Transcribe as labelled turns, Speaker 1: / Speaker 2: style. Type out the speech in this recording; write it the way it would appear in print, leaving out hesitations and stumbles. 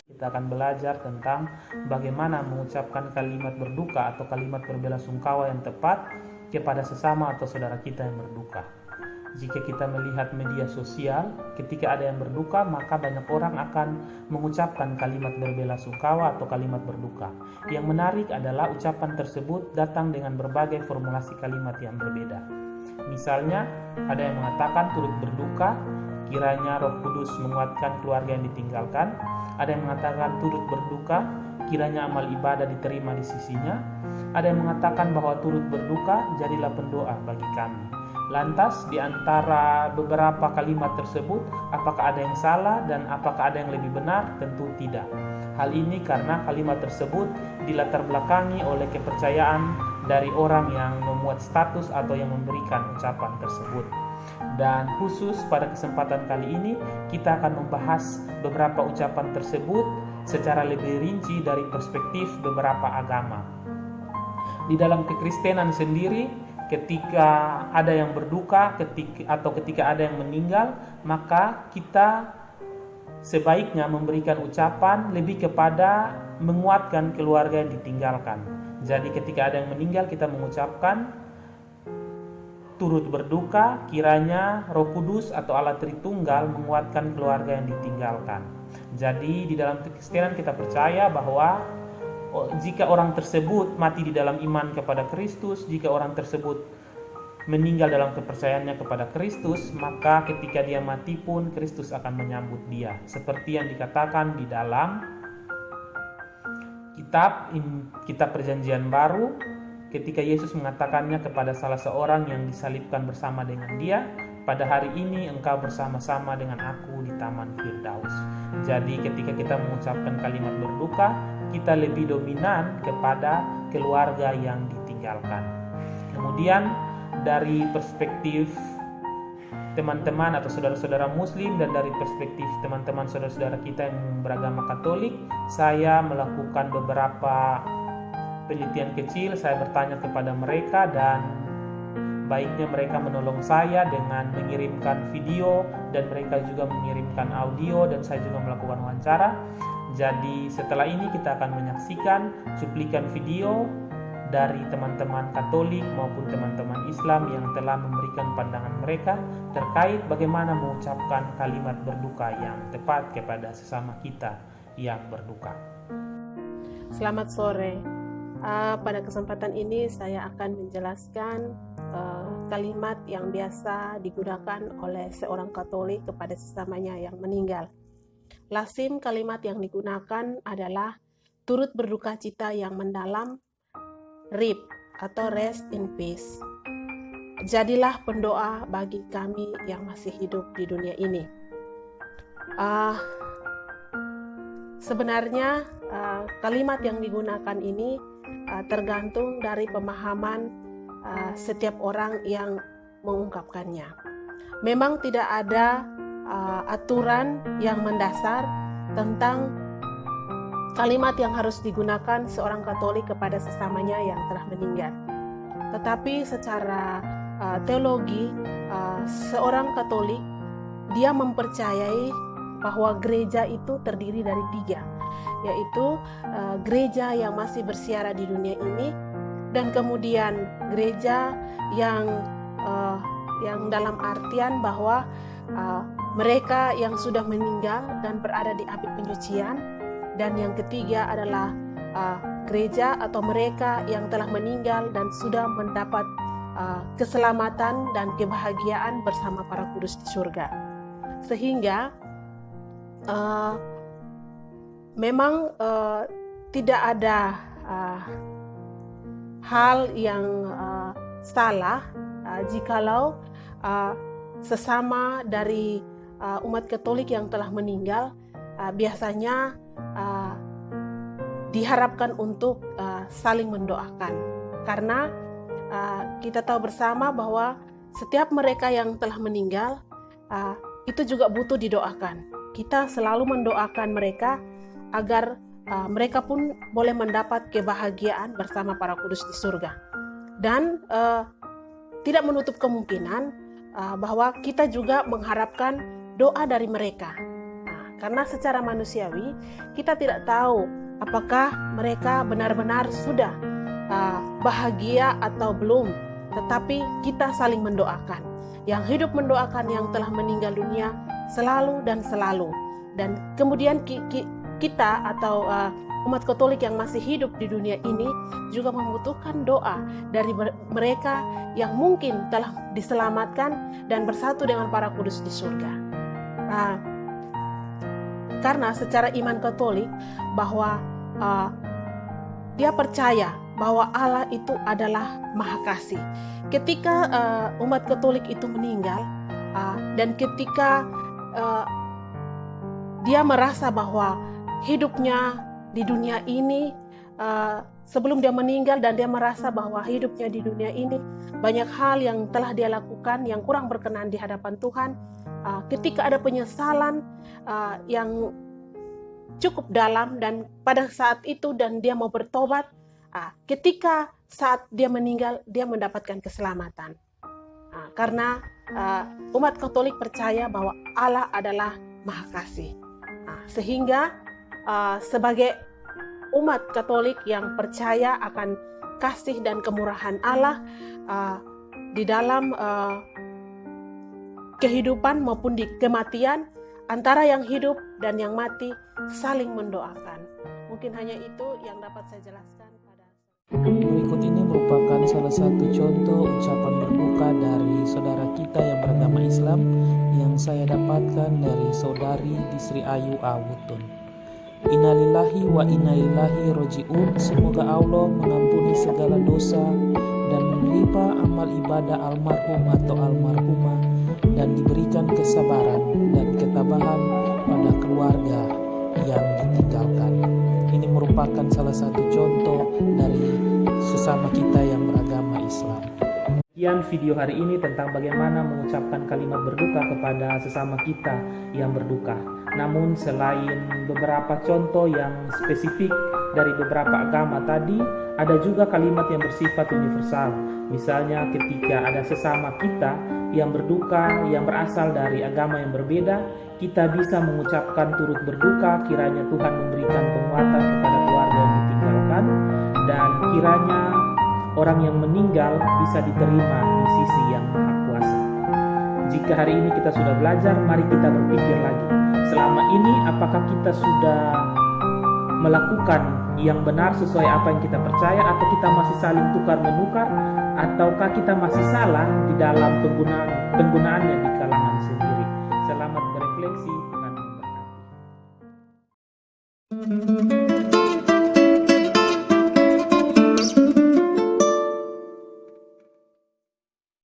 Speaker 1: Kita akan belajar tentang bagaimana mengucapkan kalimat berduka atau kalimat berbelasungkawa yang tepat kepada sesama atau saudara kita yang berduka. Jika kita melihat media sosial, ketika ada yang berduka, maka banyak orang akan mengucapkan kalimat berbelasungkawa atau kalimat berduka. Yang menarik adalah ucapan tersebut datang dengan berbagai formulasi kalimat yang berbeda. Misalnya, ada yang mengatakan turut berduka, kiranya Roh Kudus menguatkan keluarga yang ditinggalkan. Ada yang mengatakan turut berduka, kiranya amal ibadah diterima di sisinya. Ada yang mengatakan bahwa turut berduka, jadilah pendoa bagi kami. Lantas di antara beberapa kalimat tersebut, apakah ada yang salah dan apakah ada yang lebih benar? Tentu tidak. Hal ini karena kalimat tersebut dilatar belakangi oleh kepercayaan dari orang yang memuat status atau yang memberikan ucapan tersebut. Dan khusus pada kesempatan kali ini kita akan membahas beberapa ucapan tersebut secara lebih rinci dari perspektif beberapa agama. Di dalam kekristenan sendiri, ketika ada yang berduka ketika ada yang meninggal, maka kita sebaiknya memberikan ucapan lebih kepada menguatkan keluarga yang ditinggalkan. Jadi ketika ada yang meninggal, kita mengucapkan turut berduka, kiranya Roh Kudus atau Allah Tritunggal menguatkan keluarga yang ditinggalkan. Jadi di dalam kekristenan kita percaya bahwa jika orang tersebut mati di dalam iman kepada Kristus, jika orang tersebut meninggal dalam kepercayaannya kepada Kristus, maka ketika dia mati pun Kristus akan menyambut dia. Seperti yang dikatakan di dalam kitab Perjanjian Baru, ketika Yesus mengatakannya kepada salah seorang yang disalibkan bersama dengan dia, pada hari ini engkau bersama-sama dengan aku di Taman Firdaus. Jadi ketika kita mengucapkan kalimat berduka, kita lebih dominan kepada keluarga yang ditinggalkan. Kemudian dari perspektif teman-teman atau saudara-saudara muslim dan dari perspektif teman-teman saudara-saudara kita yang beragama Katolik, saya melakukan beberapa penelitian kecil. Saya bertanya kepada mereka dan baiknya mereka menolong saya dengan mengirimkan video dan mereka juga mengirimkan audio dan saya juga melakukan wawancara. Jadi setelah ini kita akan menyaksikan cuplikan video dari teman-teman Katolik maupun teman-teman Islam yang telah memberikan pandangan mereka terkait bagaimana mengucapkan kalimat berduka yang tepat kepada sesama kita yang berduka.
Speaker 2: Selamat sore. Pada kesempatan ini saya akan menjelaskan kalimat yang biasa digunakan oleh seorang Katolik kepada sesamanya yang meninggal. Lazim kalimat yang digunakan adalah turut berduka cita yang mendalam, RIP atau rest in peace. Jadilah pendoa bagi kami yang masih hidup di dunia ini. Sebenarnya kalimat yang digunakan ini tergantung dari pemahaman setiap orang yang mengungkapkannya. Memang tidak ada aturan yang mendasar tentang kalimat yang harus digunakan seorang Katolik kepada sesamanya yang telah meninggal. Tetapi secara teologi, seorang Katolik dia mempercayai bahwa gereja itu terdiri dari 3, yaitu gereja yang masih bersiara di dunia ini, dan kemudian gereja yang dalam artian bahwa mereka yang sudah meninggal dan berada di api penyucian, dan yang ketiga adalah gereja atau mereka yang telah meninggal dan sudah mendapat keselamatan dan kebahagiaan bersama para kudus di surga. Sehingga memang tidak ada hal yang salah jikalau sesama dari umat Katolik yang telah meninggal biasanya diharapkan untuk saling mendoakan, karena kita tahu bersama bahwa setiap mereka yang telah meninggal itu juga butuh didoakan. Kita selalu mendoakan mereka agar mereka pun boleh mendapat kebahagiaan bersama para kudus di surga. Dan tidak menutup kemungkinan bahwa kita juga mengharapkan doa dari mereka. Karena secara manusiawi kita tidak tahu apakah mereka benar-benar sudah bahagia atau belum, tetapi kita saling mendoakan. Yang hidup mendoakan yang telah meninggal dunia selalu dan selalu. Dan kemudian kita atau umat Katolik yang masih hidup di dunia ini juga membutuhkan doa dari mereka yang mungkin telah diselamatkan dan bersatu dengan para kudus di surga. Karena secara iman Katolik bahwa dia percaya bahwa Allah itu adalah Maha Kasih. Ketika umat Katolik itu meninggal dan ketika dia merasa bahwa hidupnya di dunia ini sebelum dia meninggal, dan dia merasa bahwa hidupnya di dunia ini banyak hal yang telah dia lakukan yang kurang berkenan di hadapan Tuhan. Ketika ada penyesalan yang cukup dalam dan pada saat itu dan dia mau bertobat, ketika saat dia meninggal dia mendapatkan keselamatan. Karena umat Katolik percaya bahwa Allah adalah Maha Kasih. Sehingga sebagai umat Katolik yang percaya akan kasih dan kemurahan Allah di dalam kehidupan maupun di kematian, antara yang hidup dan yang mati saling mendoakan. Mungkin hanya itu yang dapat saya jelaskan pada.
Speaker 1: Berikut ini merupakan salah satu contoh ucapan berbuka dari saudara kita yang beragama Islam yang saya dapatkan dari saudari Sri Ayu Awutun. Innalillahi wa inna ilaihi roji'un. Semoga Allah mengampuni segala dosa dan menerima amal ibadah almarhum atau almarhumah dan diberikan kesabaran dan ketabahan pada keluarga yang ditinggalkan. Ini merupakan salah satu contoh dari sesama kita yang beragama Islam. Sekian video hari ini tentang bagaimana mengucapkan kalimat berduka kepada sesama kita yang berduka. Namun selain beberapa contoh yang spesifik dari beberapa agama tadi, ada juga kalimat yang bersifat universal. Misalnya ketika ada sesama kita yang berduka yang berasal dari agama yang berbeda, kita bisa mengucapkan turut berduka, kiranya Tuhan memberikan penguatan kepada keluarga yang ditinggalkan, dan kiranya orang yang meninggal bisa diterima di sisi yang Maha Kuasa. Jika hari ini kita sudah belajar, mari kita berpikir lagi. Selama ini apakah kita sudah melakukan yang benar sesuai apa yang kita percaya, atau kita masih saling tukar-menukar, ataukah kita masih salah di dalam penggunaannya di kalangan sendiri. Selamat berefleksi, Tuhan memberkati.